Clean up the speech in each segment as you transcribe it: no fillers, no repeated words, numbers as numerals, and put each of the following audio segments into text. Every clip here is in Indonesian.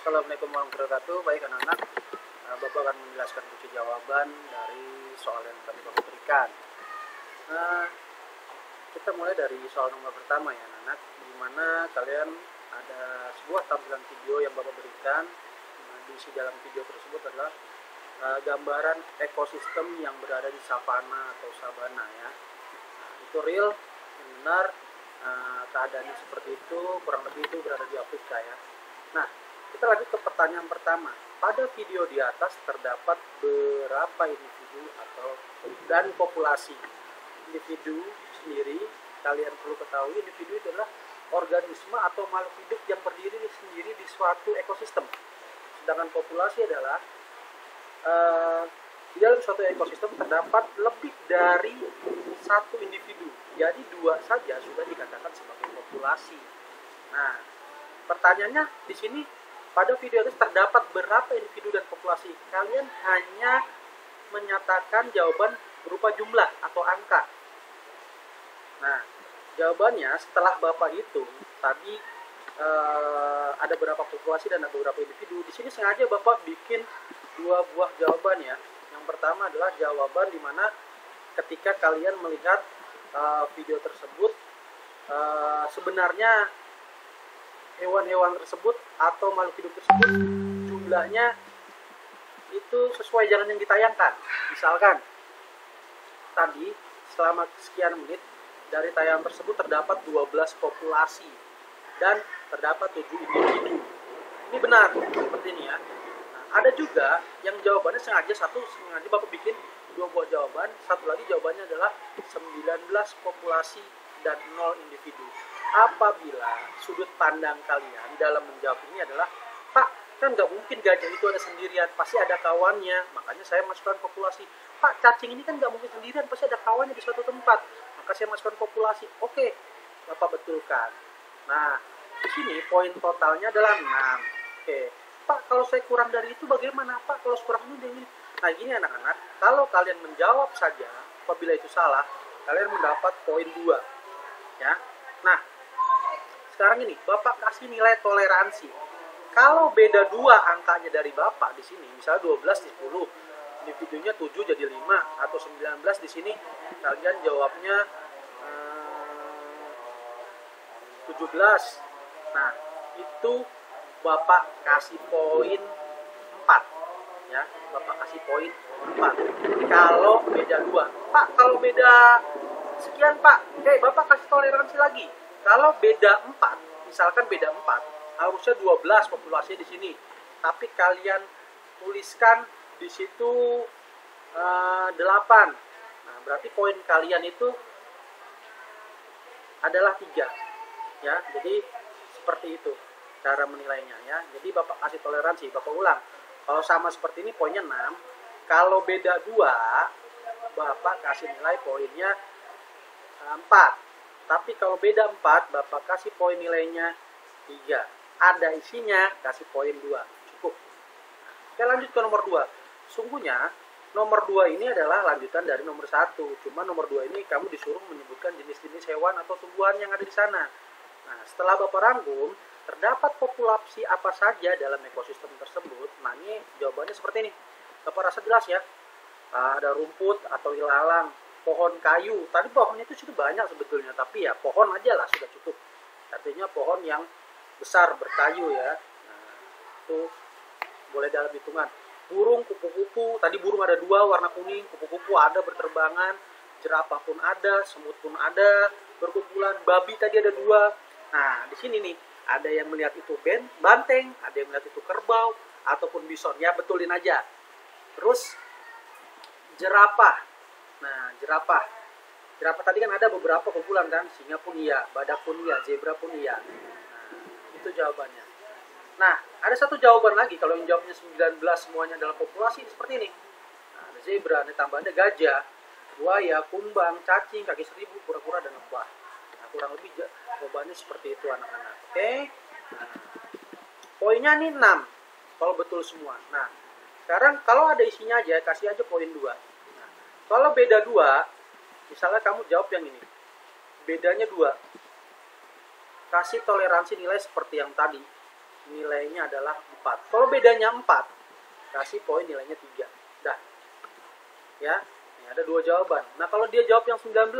Assalamualaikum warahmatullahi wabarakatuh. Baik anak-anak, Bapak akan menjelaskan kunci jawaban dari soal yang tadi Bapak berikan. Kita mulai dari soal nomor pertama ya anak-anak, di mana kalian ada sebuah tampilan video yang Bapak berikan. Diisi dalam video tersebut adalah gambaran ekosistem yang berada di savana atau sabana ya. Itu real, benar, keadaannya seperti itu, kurang lebih itu berada di Afrika ya. Nah, kita lanjut ke pertanyaan pertama. Pada video di atas terdapat berapa individu dan populasi. Individu sendiri, kalian perlu ketahui, individu itu adalah organisme atau makhluk hidup yang berdiri sendiri di suatu ekosistem. Sedangkan populasi adalah di dalam suatu ekosistem terdapat lebih dari satu individu. Jadi dua saja sudah dikatakan sebagai populasi. Nah, pertanyaannya di sini, pada video itu terdapat berapa individu dan populasi? Kalian hanya menyatakan jawaban berupa jumlah atau angka. Nah, jawabannya setelah Bapak hitung tadi ada berapa populasi dan ada beberapa individu. Di sini sengaja Bapak bikin dua buah jawaban ya. Yang pertama adalah jawaban di mana ketika kalian melihat video tersebut, sebenarnya hewan-hewan tersebut atau makhluk hidup tersebut jumlahnya itu sesuai jalan yang ditayangkan. Misalkan tadi selama sekian menit dari tayangan tersebut terdapat 12 populasi dan terdapat 7 individu. Ini benar seperti ini ya. Nah, ada juga yang jawabannya sengaja Bapak bikin dua buah jawaban. Satu lagi jawabannya adalah 19 populasi dan 0 individu. Apabila sudut pandang kalian dalam menjawab ini adalah, Pak, kan nggak mungkin gajah itu ada sendirian, pasti ada kawannya, makanya saya masukkan populasi. Pak, cacing ini kan nggak mungkin sendirian, pasti ada kawannya di suatu tempat, maka saya masukkan populasi. Oke, Bapak betulkan. Nah, di sini poin totalnya adalah 6. Oke, Pak, kalau saya kurang dari itu bagaimana? Pak, kalau kurang ini. Nah, gini anak-anak, kalau kalian menjawab saja, apabila itu salah, kalian mendapat poin 2. Ya. Nah, sekarang ini Bapak kasih nilai toleransi. Kalau beda 2 angkanya dari Bapak di sini, misalnya 12 di 10, individunya 7 jadi 5 atau 19 di sini, kalian jawabnya 17. Nah, itu Bapak kasih poin 4. Ya, Bapak kasih poin 4. Kalau beda 2. Pak, kalau beda sekian, Pak. Oke, Bapak kasih toleransi lagi. Kalau beda 4, misalkan beda 4, harusnya 12 populasi di sini. Tapi kalian tuliskan di situ 8. Nah, berarti poin kalian itu adalah 3. Ya, jadi seperti itu cara menilainya ya. Jadi Bapak kasih toleransi, Bapak ulang. Kalau sama seperti ini poinnya 6. Kalau beda 2, Bapak kasih nilai poinnya 4. Tapi kalau beda 4, Bapak kasih poin nilainya 3. Ada isinya, kasih poin 2. Cukup. Kita lanjut ke nomor 2. Sungguhnya, nomor 2 ini adalah lanjutan dari nomor 1. Cuma nomor 2 ini kamu disuruh menyebutkan jenis-jenis hewan atau tumbuhan yang ada di sana. Nah, setelah Bapak rangkum, terdapat populasi apa saja dalam ekosistem tersebut. Nah, ini jawabannya seperti ini. Bapak rasa jelas ya? Ada rumput atau ilalang, pohon kayu. Tadi pohonnya itu sudah banyak sebetulnya, tapi ya pohon aja lah sudah cukup. Artinya pohon yang besar berkayu ya. Nah, itu boleh dalam hitungan. Burung, kupu-kupu. Tadi burung ada 2 warna kuning, kupu-kupu ada berterbangan, jerapah pun ada, semut pun ada berkumpulan, babi tadi ada 2. Nah, di sini nih ada yang melihat itu banteng, ada yang melihat itu kerbau ataupun bison. Ya, betulin aja. Terus jerapah. Nah, jerapah tadi kan ada beberapa kumpulan kan, singa pun iya, badak pun iya, zebra pun iya. Nah, itu jawabannya. Nah, ada satu jawaban lagi, kalau yang jawabnya 19 semuanya adalah populasi, seperti ini. Nah, ada zebra, ada tambahannya gajah, buaya, kumbang, cacing, kaki seribu, kura-kura, dan lebah. Nah, kurang lebih jawabannya seperti itu anak-anak. Oke? Nah, poinnya nih 6, kalau betul semua. Nah, sekarang kalau ada isinya aja, kasih aja poin 2. Kalau beda 2, misalnya kamu jawab yang ini, bedanya 2, kasih toleransi nilai seperti yang tadi. nilainya adalah 4. Kalau bedanya 4, kasih poin nilainya 3. Dah. Ya, ini ada 2 jawaban. Nah, kalau dia jawab yang 19,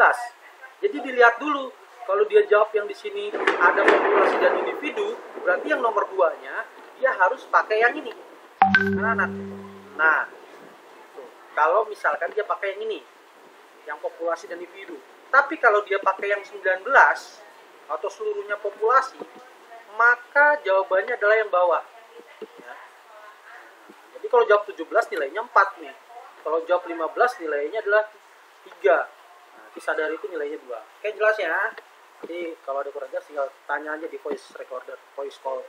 jadi dilihat dulu. Kalau dia jawab yang di sini ada populasi dan individu, berarti yang nomor 2-nya dia harus pakai yang ini. Anak-anak. Nah, tuh. Kalau misalkan dia pakai yang ini, yang populasi dan individu. Tapi kalau dia pakai yang 19 atau seluruhnya populasi, maka jawabannya adalah yang bawah. Ya. Jadi kalau jawab 17 nilainya 4 nih. Kalau jawab 15 nilainya adalah 3. Nah, kisah dari itu nilainya 2. Oke, jelas ya. Jadi kalau ada kurang jelas tinggal tanya aja di voice recorder, voice call.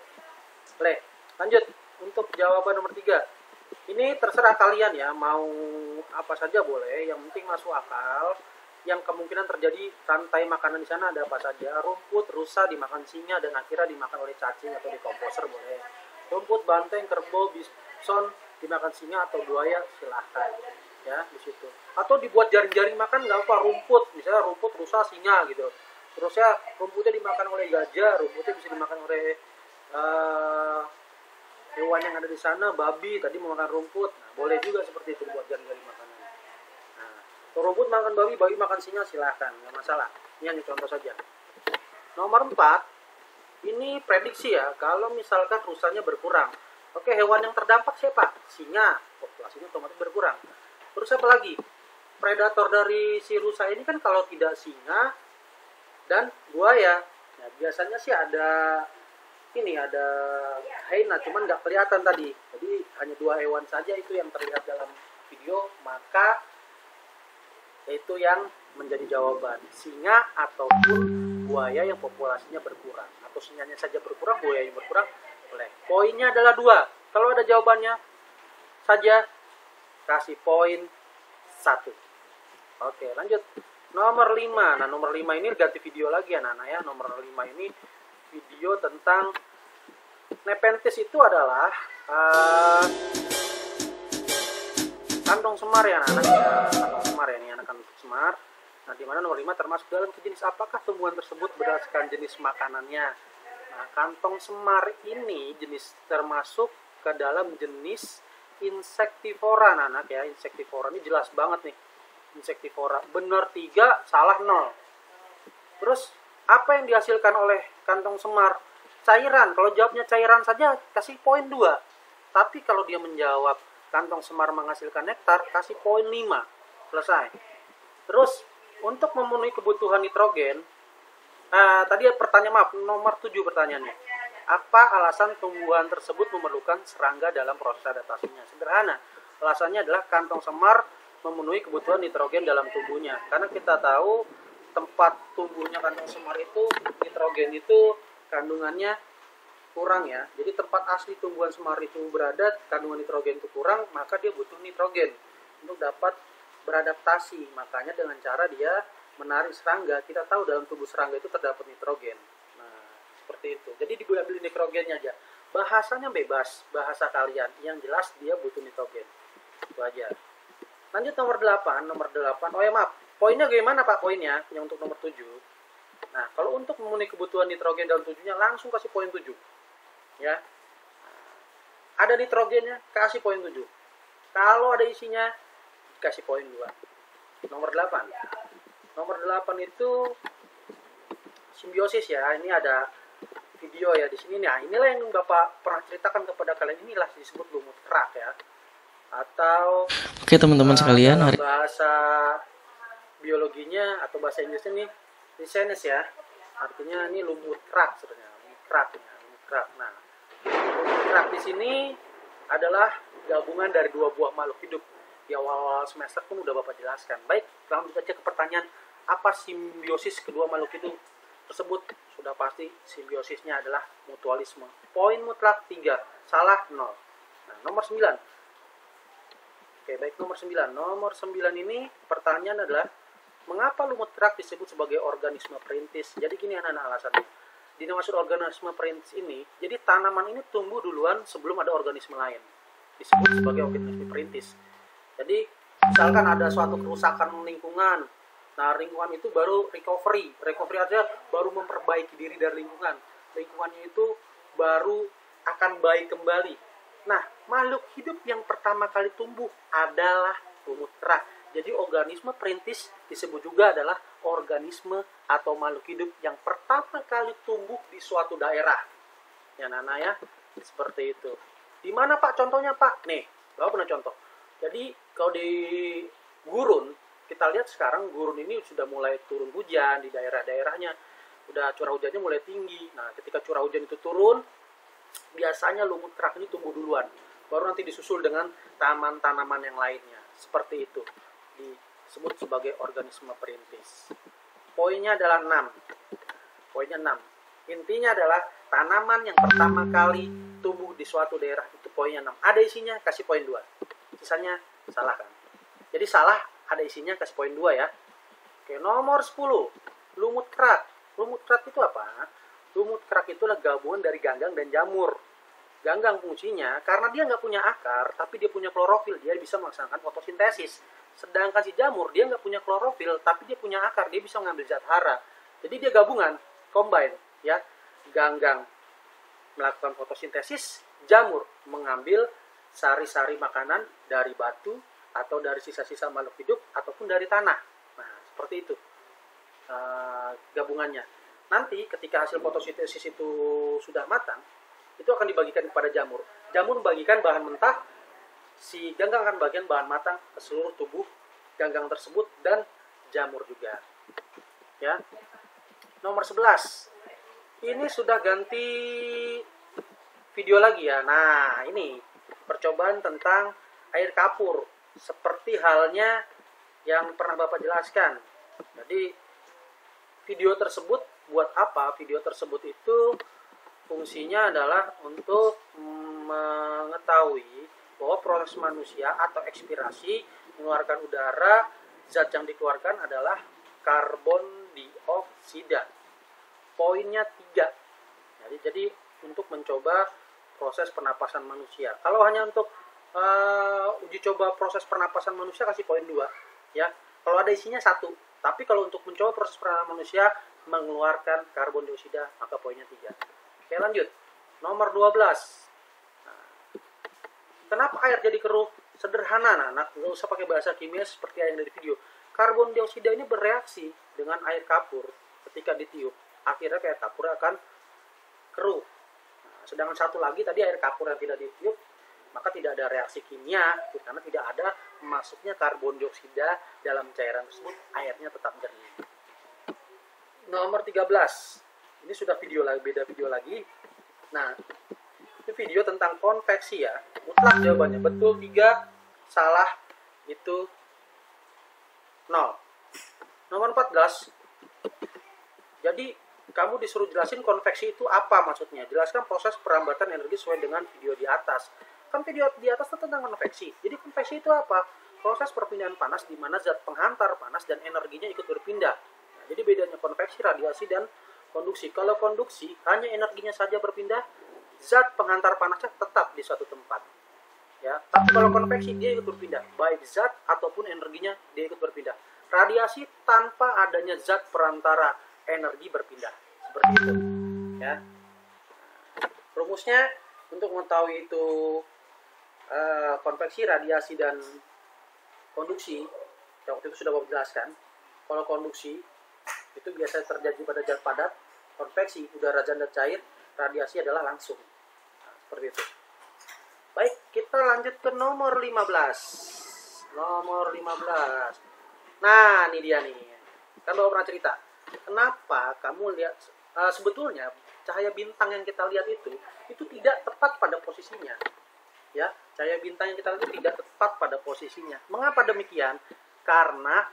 Boleh. Lanjut untuk jawaban nomor 3. Ini terserah kalian ya, mau apa saja boleh, yang penting masuk akal. Yang kemungkinan terjadi rantai makanan di sana ada apa saja. Rumput, rusa dimakan singa dan akhirnya dimakan oleh cacing atau dekomposer boleh. Rumput, banteng, kerbau, bison dimakan singa atau buaya silahkan ya di situ. Atau dibuat jaring-jaring makan nggak apa, rumput, misalnya rumput, rusa, singa gitu. Terusnya rumputnya dimakan oleh gajah, rumputnya bisa dimakan oleh hewan yang ada di sana, babi tadi mau makan rumput. Nah, boleh juga seperti itu buat jaring-jaring makanan. Nah, rumput makan babi, babi makan singa silahkan, nggak masalah. Ini hanya contoh saja. Nomor 4, ini prediksi ya, kalau misalkan rusanya berkurang. Oke, hewan yang terdampak siapa? Singa, populasinya otomatis berkurang. Terus apa lagi? Predator dari si rusa ini kan kalau tidak singa dan buaya. Nah, biasanya sih ada hyena, cuman nggak kelihatan tadi. Jadi hanya 2 hewan saja itu yang terlihat dalam video, maka itu yang menjadi jawaban. Singa ataupun buaya yang populasinya berkurang. Atau singanya saja berkurang, buaya yang berkurang, boleh. Poinnya adalah 2. Kalau ada jawabannya saja, kasih poin 1. Oke, lanjut. Nomor 5. Nah, nomor 5 ini ganti video lagi ya, Nana ya. Nomor 5 ini video tentang Nepenthes itu adalah kantong semar ya anak-anak ya. Kantong semar ya, ini anak kantong semar. Nah, di mana nomor 5 termasuk dalam jenis apakah tumbuhan tersebut berdasarkan jenis makanannya. Nah, kantong semar ini jenis termasuk ke dalam jenis insektivora anak ya. Insektivora ini jelas banget nih. Insektivora. Benar 3, salah 0. Terus apa yang dihasilkan oleh kantong semar? Cairan. Kalau jawabnya cairan saja kasih poin 2. Tapi kalau dia menjawab kantong semar menghasilkan nektar, kasih poin 5. Selesai. Terus untuk memenuhi kebutuhan nitrogen, tadi pertanyaan nomor 7 pertanyaannya. Apa alasan tumbuhan tersebut memerlukan serangga dalam proses adaptasinya? Sederhana. Alasannya adalah kantong semar memenuhi kebutuhan nitrogen dalam tubuhnya. Karena kita tahu tempat tumbuhnya kantong semar itu nitrogen itu kandungannya kurang ya. Jadi tempat asli tumbuhan semar itu berada, kandungan nitrogen itu kurang, maka dia butuh nitrogen untuk dapat beradaptasi. Makanya dengan cara dia menarik serangga, kita tahu dalam tubuh serangga itu terdapat nitrogen. Nah, seperti itu. Jadi diambil nitrogennya aja. Bahasanya bebas, bahasa kalian. Yang jelas dia butuh nitrogen. Itu aja. Lanjut nomor 8. Nomor 8. Oh ya maaf, poinnya gimana Pak poinnya? Yang untuk nomor 7. Nah, kalau untuk memenuhi kebutuhan nitrogen dalam tubuhnya langsung kasih poin 7. Ya. Ada nitrogennya, kasih poin 7. Kalau ada isinya, kasih poin 2. Nomor 8. Nomor 8 itu simbiosis ya. Ini ada video ya di sini. Nah, inilah yang Bapak pernah ceritakan kepada kalian, inilah disebut lumut kerak ya. Atau Oke teman-teman sekalian, hari bahasa biologinya atau bahasa Inggrisnya nih Ricinus ya. Artinya ini lumut kerak sebenarnya. Lumut kerak ya, lumut kerak. Nah, lumut kerak di sini adalah gabungan dari 2 buah makhluk hidup. Di awal-awal semester pun udah Bapak jelaskan. Baik, lanjut aja ke pertanyaan, apa simbiosis kedua makhluk hidup tersebut? Sudah pasti simbiosisnya adalah mutualisme. Poin mutlak 3, salah 0. Nah, nomor 9. Oke, baik, nomor 9. Nomor 9 ini pertanyaan adalah, mengapa lumut kerak disebut sebagai organisme perintis? Jadi gini anak-anak alasannya. Dimaksud organisme perintis ini, jadi tanaman ini tumbuh duluan sebelum ada organisme lain. Disebut sebagai organisme perintis. Jadi misalkan ada suatu kerusakan lingkungan, nah lingkungan itu baru recovery artinya baru memperbaiki diri dari lingkungan. Lingkungannya itu baru akan baik kembali. Nah, makhluk hidup yang pertama kali tumbuh adalah lumut kerak. Jadi organisme perintis disebut juga adalah organisme atau makhluk hidup yang pertama kali tumbuh di suatu daerah. Ya Nana ya, seperti itu. Di mana Pak contohnya Pak? Nih, Bapak pernah contoh. Jadi kalau di gurun, kita lihat sekarang gurun ini sudah mulai turun hujan di daerah-daerahnya. Udah curah hujannya mulai tinggi. Nah, ketika curah hujan itu turun, biasanya lumut kerak ini tumbuh duluan. Baru nanti disusul dengan tanaman-tanaman yang lainnya. Seperti itu. Disebut sebagai organisme perintis. Poinnya adalah 6. Poinnya 6. Intinya adalah tanaman yang pertama kali tumbuh di suatu daerah itu poinnya 6. Ada isinya, kasih poin 2. Sisanya salah kan? Jadi salah, ada isinya, kasih poin 2 ya. Oke, nomor 10. Lumut kerak. Lumut kerak itu apa? Lumut kerak itulah gabungan dari ganggang dan jamur. Ganggang fungsinya, karena dia nggak punya akar, tapi dia punya klorofil, dia bisa melaksanakan fotosintesis. Sedangkan si jamur, dia nggak punya klorofil, tapi dia punya akar, dia bisa mengambil zat hara. Jadi dia gabungan, combine, ya. Ganggang melakukan fotosintesis, jamur mengambil sari-sari makanan dari batu, atau dari sisa-sisa makhluk hidup, ataupun dari tanah. Nah, seperti itu gabungannya. Nanti ketika hasil fotosintesis itu sudah matang, itu akan dibagikan kepada jamur. Jamur membagikan bahan mentah, si ganggang akan bagian bahan matang ke seluruh tubuh ganggang tersebut dan jamur juga. Ya. Nomor 11. Ini sudah ganti video lagi ya. Nah, ini percobaan tentang air kapur. Seperti halnya yang pernah Bapak jelaskan. Jadi video tersebut buat apa? Video tersebut itu fungsinya adalah untuk mengetahui bahwa proses manusia atau ekspirasi mengeluarkan udara, zat yang dikeluarkan adalah karbon dioksida. Poinnya 3. Jadi untuk mencoba proses pernapasan manusia. Kalau hanya untuk uji coba proses pernapasan manusia kasih poin 2 ya. Kalau ada isinya 1. Tapi kalau untuk mencoba proses pernapasan manusia mengeluarkan karbon dioksida maka poinnya 3. Oke, lanjut. Nomor 12. Nah, kenapa air jadi keruh? Sederhana, anak. Nggak usah pakai bahasa kimia seperti yang dari video. Karbon dioksida ini bereaksi dengan air kapur ketika ditiup. Akhirnya kayak kapur akan keruh. Nah, sedangkan satu lagi tadi air kapur yang tidak ditiup, maka tidak ada reaksi kimia karena tidak ada masuknya karbon dioksida dalam cairan tersebut. Airnya tetap jernih. Nomor 13. Ini sudah video lagi, beda video lagi. Nah, ini video tentang konveksi ya. Mutlak jawabannya. Betul 3, salah itu 0. Nomor 14. Jadi, kamu disuruh jelasin konveksi itu apa maksudnya. Jelaskan proses perambatan energi sesuai dengan video di atas. Kan video di atas itu tentang konveksi. Jadi, konveksi itu apa? Proses perpindahan panas di mana zat penghantar panas dan energinya ikut berpindah. Nah, jadi bedanya konveksi, radiasi, dan konduksi. Kalau konduksi hanya energinya saja berpindah, zat penghantar panasnya tetap di suatu tempat. Ya, tapi kalau konveksi dia ikut berpindah, baik zat ataupun energinya dia ikut berpindah. Radiasi tanpa adanya zat perantara energi berpindah. Seperti itu. Ya. Rumusnya untuk mengetahui itu konveksi, radiasi, dan konduksi, waktu itu sudah Bapak jelaskan. Kalau konduksi itu biasanya terjadi pada zat padat, konveksi udara zat cair, radiasi adalah langsung. Nah, seperti itu. Baik, kita lanjut ke nomor 15. Nomor 15. Nah, ini dia nih. Kan Bapak pernah cerita. Kenapa kamu lihat sebetulnya cahaya bintang yang kita lihat itu tidak tepat pada posisinya. Ya, cahaya bintang yang kita lihat itu tidak tepat pada posisinya. Mengapa demikian? Karena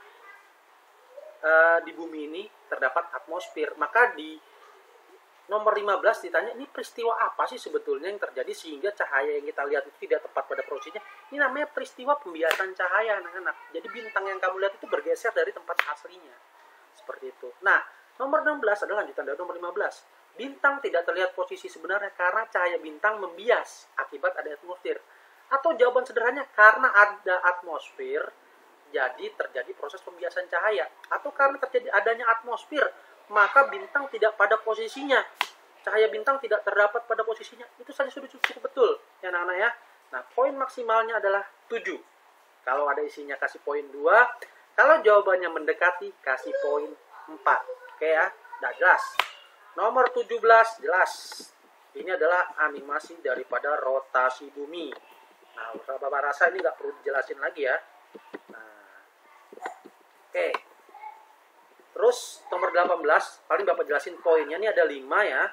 di bumi ini terdapat atmosfer. Maka di nomor 15 ditanya, ini peristiwa apa sih sebetulnya yang terjadi sehingga cahaya yang kita lihat itu tidak tepat pada posisinya? Ini namanya peristiwa pembiasan cahaya, anak-anak. Jadi bintang yang kamu lihat itu bergeser dari tempat aslinya. Seperti itu. Nah, nomor 16 adalah lanjutan dari nomor 15. Bintang tidak terlihat posisi sebenarnya karena cahaya bintang membias akibat ada atmosfer. Atau jawaban sederhananya, karena ada atmosfer, jadi terjadi proses pembiasan cahaya. Atau karena terjadi adanya atmosfer, maka bintang tidak pada posisinya. cahaya bintang tidak terdapat pada posisinya. Itu saja sudah cukup betul ya anak-anak ya. Nah, poin maksimalnya adalah 7. Kalau ada isinya kasih poin 2. Kalau jawabannya mendekati kasih poin 4. Oke ya, udah jelas. Nomor 17 jelas. Ini adalah animasi daripada rotasi bumi. Nah, Bapak rasa ini nggak perlu dijelasin lagi ya. Nah, oke. Terus nomor 18, paling Bapak jelasin poinnya. Ini ada 5 ya.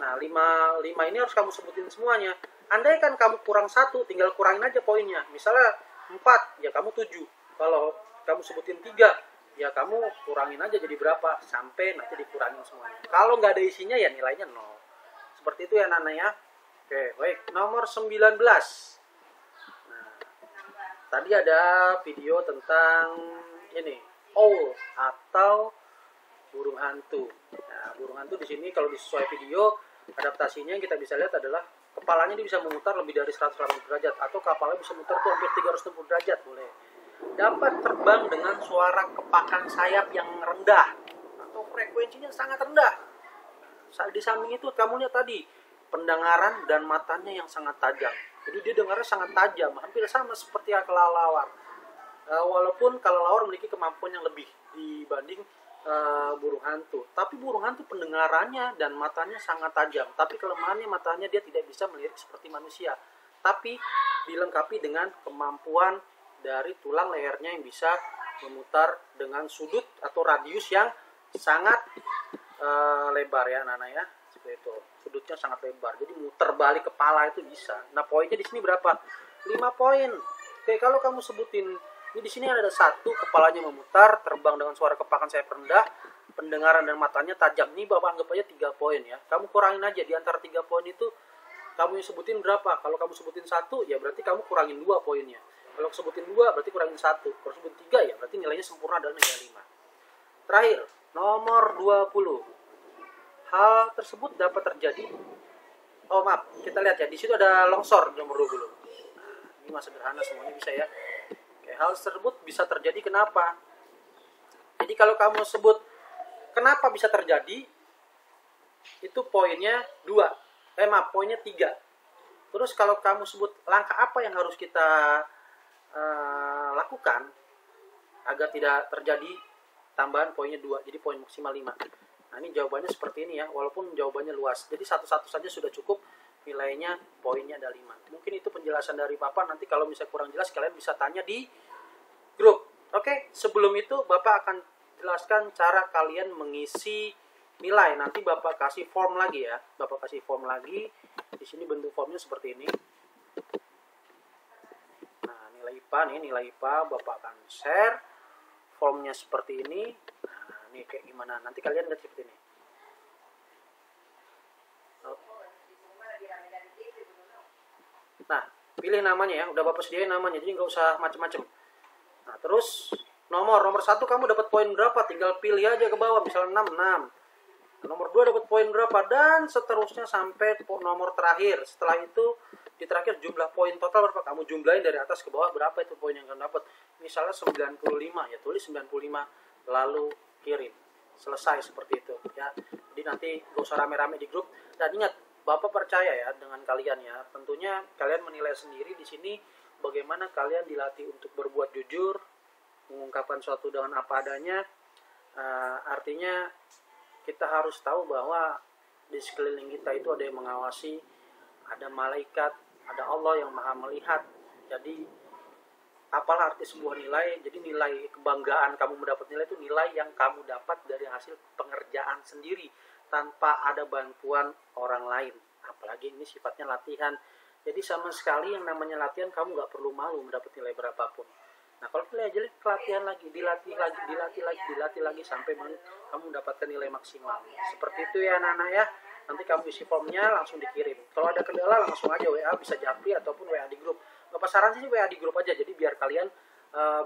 Nah, 5 ini harus kamu sebutin semuanya. Andai kan kamu kurang 1, tinggal kurangin aja poinnya. Misalnya 4, ya kamu 7. Kalau kamu sebutin 3, ya kamu kurangin aja jadi berapa. Sampai nanti dikurangin semuanya. Kalau nggak ada isinya, ya nilainya 0. Seperti itu ya Nana ya. Oke, baik. Nomor 19. Nah, tadi ada video tentang ini, owl atau burung hantu. Nah, burung hantu di sini kalau disesuai video adaptasinya kita bisa lihat adalah kepalanya dia bisa memutar lebih dari 180 derajat atau kepalanya bisa memutar tuh hampir 360 derajat boleh. Dapat terbang dengan suara kepakan sayap yang rendah atau frekuensinya sangat rendah. Di samping itu kamu lihat tadi pendengaran dan matanya yang sangat tajam. Jadi dia dengarnya sangat tajam, hampir sama seperti kelelawar. Walaupun kelelawar memiliki kemampuan yang lebih dibanding burung hantu, tapi burung hantu pendengarannya dan matanya sangat tajam, tapi kelemahannya matanya dia tidak bisa melirik seperti manusia, tapi dilengkapi dengan kemampuan dari tulang lehernya yang bisa memutar dengan sudut atau radius yang sangat lebar ya Nana ya, seperti itu, sudutnya sangat lebar, jadi muter balik kepala itu bisa. Nah, poinnya di sini berapa? 5 poin. Oke, kalau kamu sebutin ini di sini ada 1, kepalanya memutar, terbang dengan suara kepakan sayap rendah, pendengaran dan matanya tajam. Ini Bapak anggap aja 3 poin ya. Kamu kurangin aja di antara 3 poin itu, kamu yang sebutin berapa? Kalau kamu sebutin 1, ya berarti kamu kurangin 2 poinnya. Kalau sebutin 2, berarti kurangin 1. Kalau sebutin 3, ya berarti nilainya sempurna adalah nilai 5. Terakhir, nomor 20. Hal tersebut dapat terjadi. Oh maaf, kita lihat ya. Di situ ada longsor nomor 20. Nah, ini mah sederhana, semuanya bisa ya. Hal tersebut bisa terjadi kenapa? Jadi kalau kamu sebut kenapa bisa terjadi, itu poinnya 2. Poinnya 3. Terus kalau kamu sebut langkah apa yang harus kita lakukan agar tidak terjadi, tambahan poinnya 2. Jadi poin maksimal 5. Nah, ini jawabannya seperti ini ya, walaupun jawabannya luas. Jadi satu-satu saja sudah cukup, nilainya poinnya ada 5. Mungkin itu penjelasan dari Bapak. Nanti kalau misalnya kurang jelas kalian bisa tanya di grup. Oke, sebelum itu Bapak akan jelaskan cara kalian mengisi nilai. Nanti Bapak kasih form lagi ya. Bapak kasih form lagi. Di sini bentuk formnya seperti ini. Nah, nilai IPA nih, nilai IPA Bapak akan share. Formnya seperti ini. Nah, ini kayak gimana? Nanti kalian lihat seperti ini. Nah, pilih namanya ya. Udah Bapak sediain namanya, jadi nggak usah macem-macem. Nah, terus nomor 1 kamu dapat poin berapa? Tinggal pilih aja ke bawah, misalnya 6. Nomor 2 dapat poin berapa? Dan seterusnya sampai nomor terakhir. Setelah itu, di terakhir jumlah poin total berapa? Kamu jumlahin dari atas ke bawah berapa itu poin yang kamu dapat. Misalnya 95, ya tulis 95, lalu kirim. Selesai seperti itu ya. Jadi nanti gak usah rame-rame di grup. Dan ingat, Bapak percaya ya dengan kalian ya. Tentunya kalian menilai sendiri di sini bagaimana kalian dilatih untuk berbuat jujur, mengungkapkan sesuatu dengan apa adanya. Artinya kita harus tahu bahwa di sekeliling kita itu ada yang mengawasi, ada malaikat, ada Allah yang maha melihat. Jadi apalah arti sebuah nilai? Jadi nilai kebanggaan kamu mendapat nilai itu nilai yang kamu dapat dari hasil pengerjaan sendiri tanpa ada bantuan orang lain. Apalagi ini sifatnya latihan. Jadi sama sekali yang namanya latihan kamu nggak perlu malu mendapat nilai berapapun. Nah, kalau nilai jelek, latihan lagi, dilatih lagi sampai kamu mendapatkan nilai maksimal. Seperti itu ya anak-anak ya. Nanti kamu isi formnya langsung dikirim. Kalau ada kendala langsung aja WA, bisa Japri ataupun WA di grup. Bapak saran sih WA di grup aja, jadi biar kalian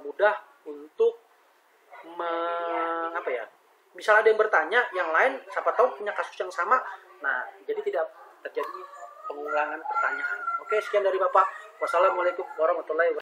mudah untuk misalnya ada yang bertanya, yang lain siapa tahu punya kasus yang sama. Nah, jadi tidak terjadi pengulangan pertanyaan. Oke, sekian dari Bapak. Wassalamualaikum warahmatullahi wabarakatuh.